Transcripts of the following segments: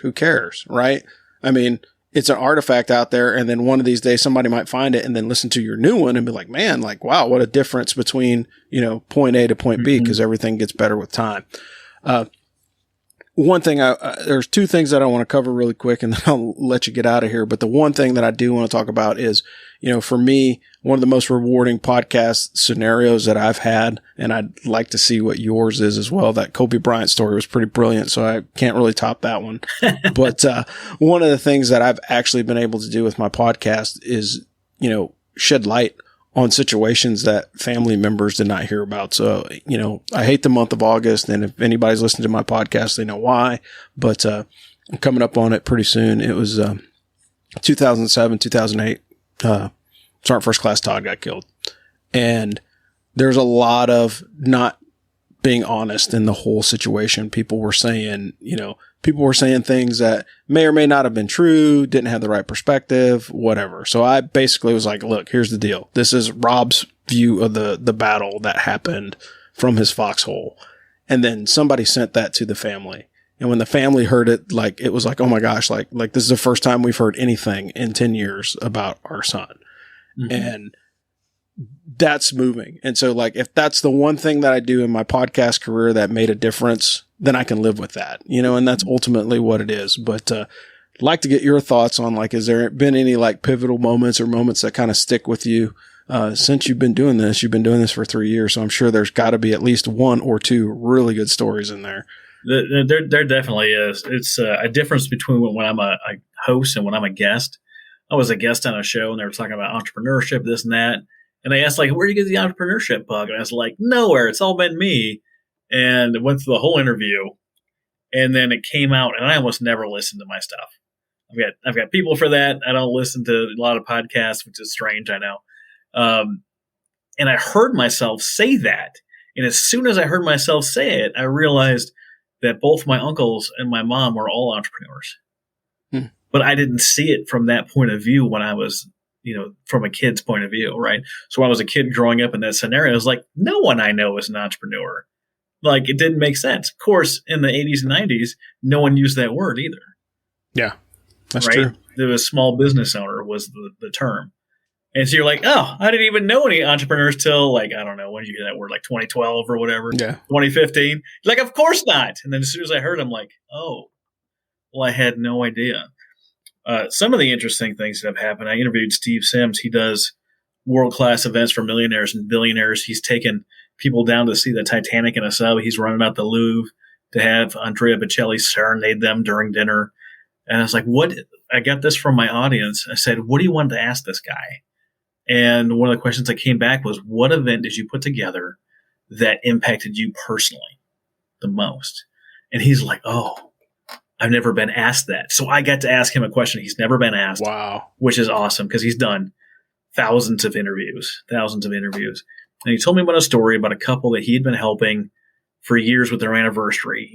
who cares, right? I mean, it's an artifact out there, and then one of these days somebody might find it and then listen to your new one and be like, man, like, wow, what a difference between, point A to point B, because everything gets better with time. One thing there's two things that I want to cover really quick, and then I'll let you get out of here. But the one thing that I do want to talk about is, for me, one of the most rewarding podcast scenarios that I've had, and I'd like to see what yours is as well. That Kobe Bryant story was pretty brilliant, so I can't really top that one. But one of the things that I've actually been able to do with my podcast is, shed light on situations that family members did not hear about. So, I hate the month of August, and if anybody's listening to my podcast, they know why, but I'm coming up on it pretty soon. It was 2007, 2008. Sergeant First Class Todd got killed. And there's a lot of not being honest in the whole situation. People were saying things that may or may not have been true, didn't have the right perspective, whatever. So I basically was like, look, here's the deal. This is Rob's view of the battle that happened from his foxhole. And then somebody sent that to the family. And when the family heard it, like, it was like, oh my gosh, like this is the first time we've heard anything in 10 years about our son. Mm-hmm. And that's moving. And so, like, if that's the one thing that I do in my podcast career that made a difference, then I can live with that, and that's ultimately what it is. But, like to get your thoughts on, like, has there been any like pivotal moments or moments that kind of stick with you, since you've been doing this? You've been doing this for 3 years. So I'm sure there's got to be at least one or two really good stories in there. There definitely is. It's a difference between when I'm a host and when I'm a guest. I was a guest on a show and they were talking about entrepreneurship, this and that. And they asked, like, where do you get the entrepreneurship bug? And I was like, nowhere. It's all been me. And went through the whole interview. And then it came out, and I almost never listen to my stuff. I've got people for that. I don't listen to a lot of podcasts, which is strange, I know. And I heard myself say that. And as soon as I heard myself say it, I realized that both my uncles and my mom were all entrepreneurs. But I didn't see it from that point of view when I was, from a kid's point of view, right? So when I was a kid growing up in that scenario, I was like, no one I know is an entrepreneur. Like, it didn't make sense. Of course, in the 80s and 90s, no one used that word either. Yeah, that's true. There was small business owner was the term. And so you're like, oh, I didn't even know any entrepreneurs till, like, I don't know, when did you hear that word? Like 2012 or whatever? Yeah. 2015? Like, of course not. And then as soon as I heard, I'm like, oh, well, I had no idea. Some of the interesting things that have happened, I interviewed Steve Sims. He does world-class events for millionaires and billionaires. He's taken people down to see the Titanic in a sub. He's running out the Louvre to have Andrea Bocelli serenade them during dinner. And I was like, what? I got this from my audience. I said, what do you want to ask this guy? And one of the questions that came back was, what event did you put together that impacted you personally the most? And he's like, oh, I've never been asked that. So I got to ask him a question he's never been asked. Wow. Which is awesome because he's done thousands of interviews. And he told me about a story about a couple that he'd been helping for years with their anniversary.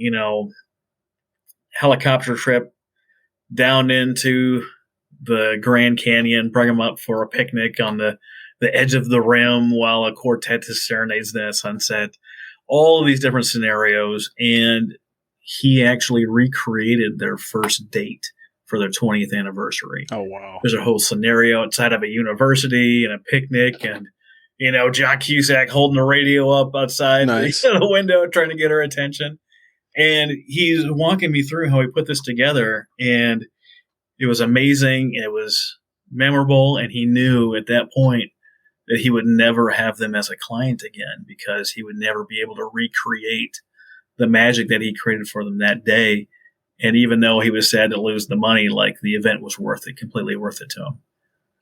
Helicopter trip down into the Grand Canyon, bring them up for a picnic on the edge of the rim while a quartet serenades the sunset. All of these different scenarios. And he actually recreated their first date for their 20th anniversary. Oh, wow. There's a whole scenario outside of a university and a picnic and, John Cusack holding the radio up outside the window trying to get her attention. And he's walking me through how he put this together. And it was amazing and it was memorable. And he knew at that point that he would never have them as a client again because he would never be able to recreate the magic that he created for them that day. And even though he was sad to lose the money, like the event was worth it, completely worth it to him.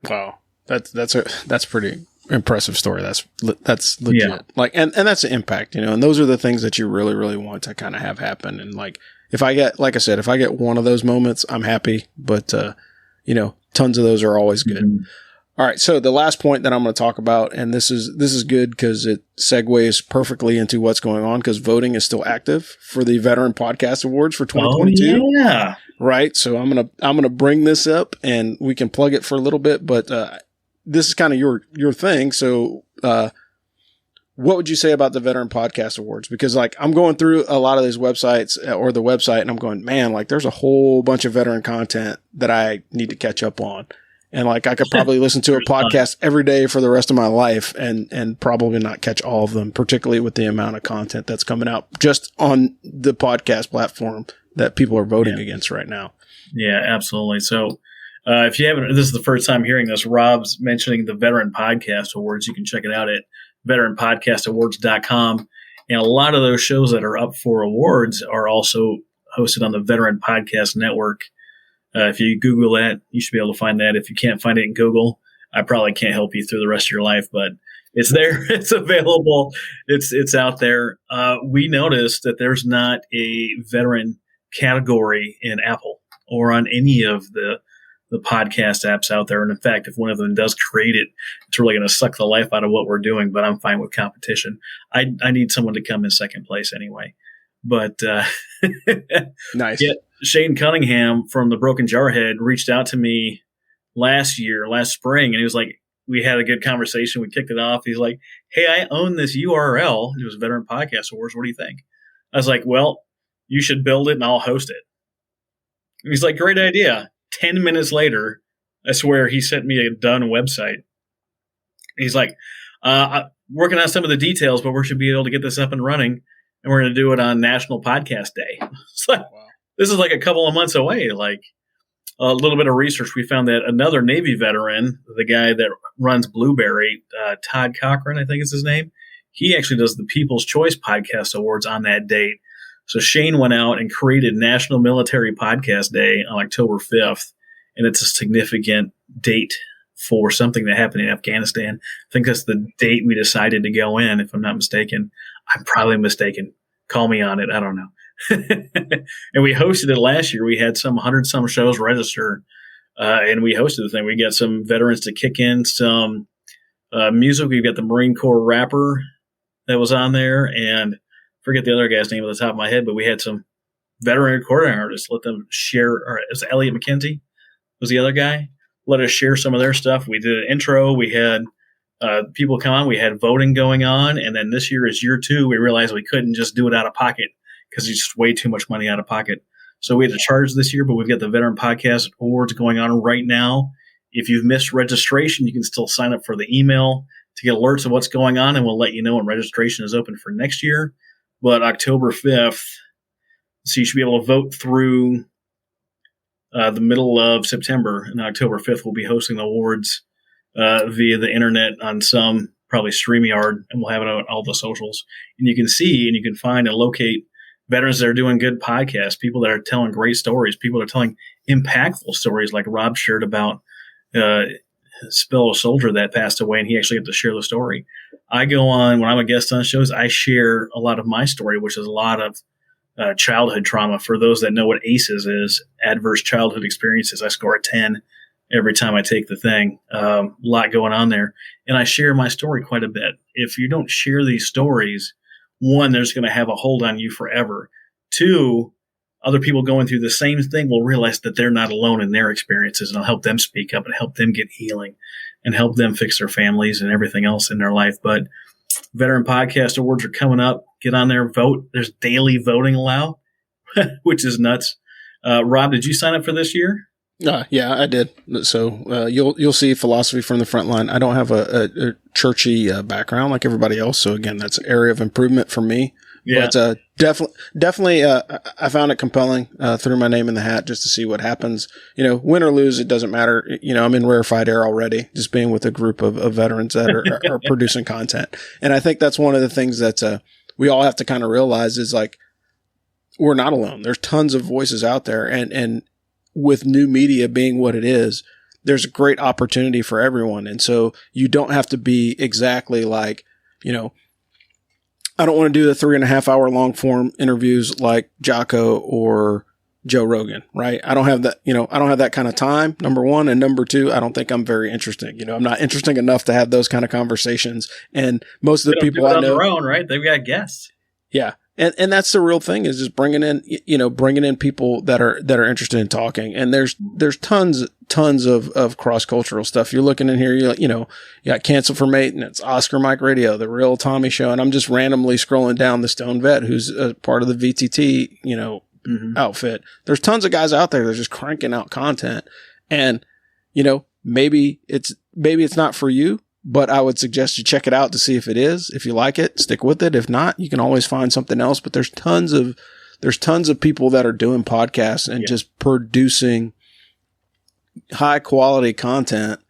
Wow. That's pretty impressive story. That's legit. Yeah. Like, and that's the impact, and those are the things that you really, really want to kind of have happen. And like, if I get one of those moments, I'm happy, but, tons of those are always good. Mm-hmm. All right. So the last point that I'm going to talk about, and this is good because it segues perfectly into what's going on because voting is still active for the Veteran Podcast Awards for 2022. Oh, yeah. Right. So I'm going to bring this up and we can plug it for a little bit, but, this is kind of your thing. So, what would you say about the Veteran Podcast Awards? Because like I'm going through a lot of these websites or the website and I'm going, man, like there's a whole bunch of veteran content that I need to catch up on. And like I could probably listen to a podcast every day for the rest of my life and probably not catch all of them, particularly with the amount of content that's coming out just on the podcast platform that people are voting against right now. Yeah, absolutely. So if you haven't, this is the first time hearing this, Rob's mentioning the Veteran Podcast Awards. You can check it out at veteranpodcastawards.com. And a lot of those shows that are up for awards are also hosted on the Veteran Podcast Network. If you Google that, you should be able to find that. If you can't find it in Google, I probably can't help you through the rest of your life, but it's there. It's available. It's out there. We noticed that there's not a veteran category in Apple or on any of the podcast apps out there. And in fact, if one of them does create it, it's really going to suck the life out of what we're doing, but I'm fine with competition. I need someone to come in second place anyway. But nice. Yeah, Shane Cunningham from the Broken Jarhead reached out to me last spring, and he was like, we had a good conversation. We kicked it off. He's like, hey, I own this URL. It was Veteran Podcast Awards. What do you think? I was like, well, you should build it and I'll host it. And he's like, great idea. 10 minutes later, I swear he sent me a done website. He's like, I'm working on some of the details, but we should be able to get this up and running. And we're going to do it on National Podcast Day. It's like, wow. This is like a couple of months away. Like a little bit of research, we found that another Navy veteran, the guy that runs Blueberry, Todd Cochran, I think is his name, he actually does the People's Choice Podcast Awards on that date. So Shane went out and created National Military Podcast Day on October 5th, and it's a significant date for something that happened in Afghanistan. I think that's the date we decided to go in, if I'm not mistaken. I'm probably mistaken. Call me on it. I don't know. And we hosted it last year. We had some 100-some shows register, and we hosted the thing. We got some veterans to kick in some music. We've got the Marine Corps rapper that was on there, and forget the other guy's name at the top of my head, but we had some veteran recording artists. Let them share. Or it was Elliot McKenzie was the other guy. Let us share some of their stuff. We did an intro. We had people come on. We had voting going on. And then this year is year 2. We realized we couldn't just do it out of pocket because it's just way too much money out of pocket. So we had to charge this year, but we've got the Veteran Podcast Awards going on right now. If you've missed registration, you can still sign up for the email to get alerts of what's going on, and we'll let you know when registration is open for next year. But October 5th, so you should be able to vote through the middle of September. And October 5th, we'll be hosting the awards via the internet on some, probably StreamYard, and we'll have it on all the socials. And you can see and you can find and locate veterans that are doing good podcasts, people that are telling great stories, people that are telling impactful stories like Rob shared about his fellow soldier that passed away, and he actually got to share the story. I go on, when I'm a guest on shows, I share a lot of my story, which is a lot of childhood trauma. For those that know what ACEs is, adverse childhood experiences, I score a 10 every time I take the thing. A lot going on there. And I share my story quite a bit. If you don't share these stories, one, there's going to have a hold on you forever. Two, other people going through the same thing will realize that they're not alone in their experiences, and it'll help them speak up and help them get healing and help them fix their families and everything else in their life. But Veteran Podcast Awards are coming up. Get on there, vote. There's daily voting allowed, which is nuts. Rob, did you sign up for this year? Yeah, I did. So you'll see philosophy from the front line. I don't have a churchy background like everybody else. So again, that's an area of improvement for me. Yeah. But definitely, I found it compelling. Threw my name in the hat just to see what happens. You know, win or lose, it doesn't matter. You know, I'm in rarefied air already, just being with a group of veterans that are producing content. And I think that's one of the things that we all have to kind of realize is like, we're not alone. There's tons of voices out there, and with new media being what it is, there's a great opportunity for everyone. And so you don't have to be exactly like, you know, I don't want to do the 3.5 hour long form interviews like Jocko or Joe Rogan, right? I don't have that, you know, I don't have that kind of time, number one. And number two, I don't think I'm very interesting. You know, I'm not interesting enough to have those kind of conversations. And most of the people I know, on their own, right? They've got guests. Yeah. And that's the real thing, is just bringing in people that are interested in talking. And there's tons tons of cross-cultural stuff. You're looking in here, you got Cancel for Maintenance, Oscar Mike Radio, The Real Tommy Show, and I'm just randomly scrolling down the Stone Vet, who's a part of the VTT, outfit. There's tons of guys out there that are just cranking out content, and maybe it's not for you, but I would suggest you check it out to see if it is. If you like it, stick with it. If not, you can always find something else. But there's tons of people that are doing podcasts and just producing high quality content,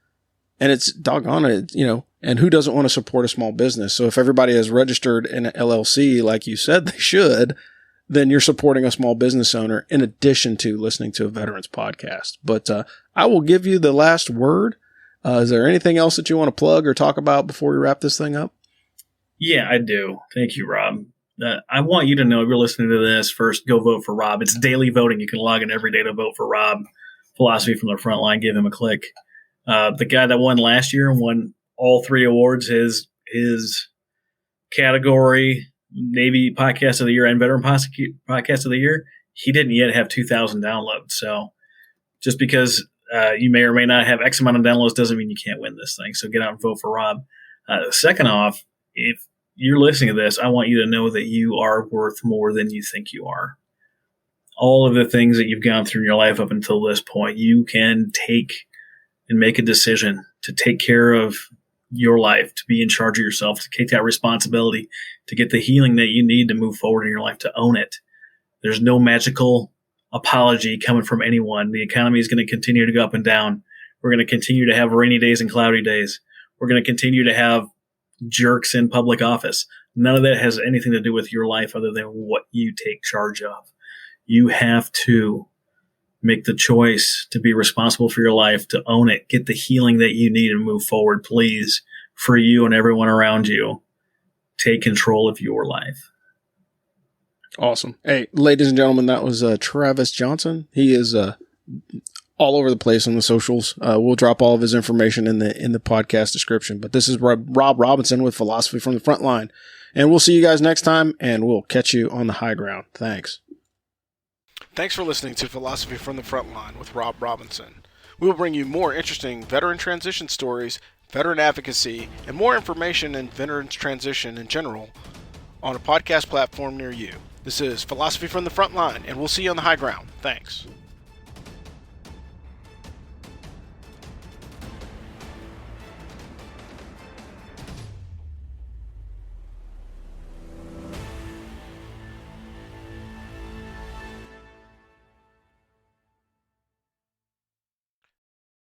and it's doggone it, and who doesn't want to support a small business? So if everybody is registered in an LLC, like you said they should, then you're supporting a small business owner in addition to listening to a veterans podcast. But I will give you the last word. Is there anything else that you want to plug or talk about before we wrap this thing up? Yeah, I do. Thank you, Rob. I want you to know, if you're listening to this, first, go vote for Rob. It's daily voting. You can log in every day to vote for Rob. Philosophy from the Front Line. Give him a click. The guy that won last year and won all 3 awards, his category, Navy Podcast of the Year and Veteran Podcast of the Year, he didn't yet have 2,000 downloads. So just because you may or may not have X amount of downloads doesn't mean you can't win this thing. So get out and vote for Rob. Second off, if you're listening to this, I want you to know that you are worth more than you think you are. All of the things that you've gone through in your life up until this point, you can take and make a decision to take care of your life, to be in charge of yourself, to take that responsibility, to get the healing that you need to move forward in your life, to own it. There's no magical apology coming from anyone. The economy is going to continue to go up and down. We're going to continue to have rainy days and cloudy days. We're going to continue to have jerks in public office. None of that has anything to do with your life other than what you take charge of. You have to make the choice to be responsible for your life, to own it, get the healing that you need and move forward. Please, for you and everyone around you, take control of your life. Awesome. Hey, ladies and gentlemen, that was Travis Johnson. He is all over the place on the socials. We'll drop all of his information in the podcast description. But this is Rob Robinson with Philosophy from the Front Line. And we'll see you guys next time, and we'll catch you on the high ground. Thanks. Thanks for listening to Philosophy from the Front Line with Rob Robinson. We will bring you more interesting veteran transition stories, veteran advocacy, and more information in veterans transition in general on a podcast platform near you. This is Philosophy from the Front Line, and we'll see you on the high ground. Thanks.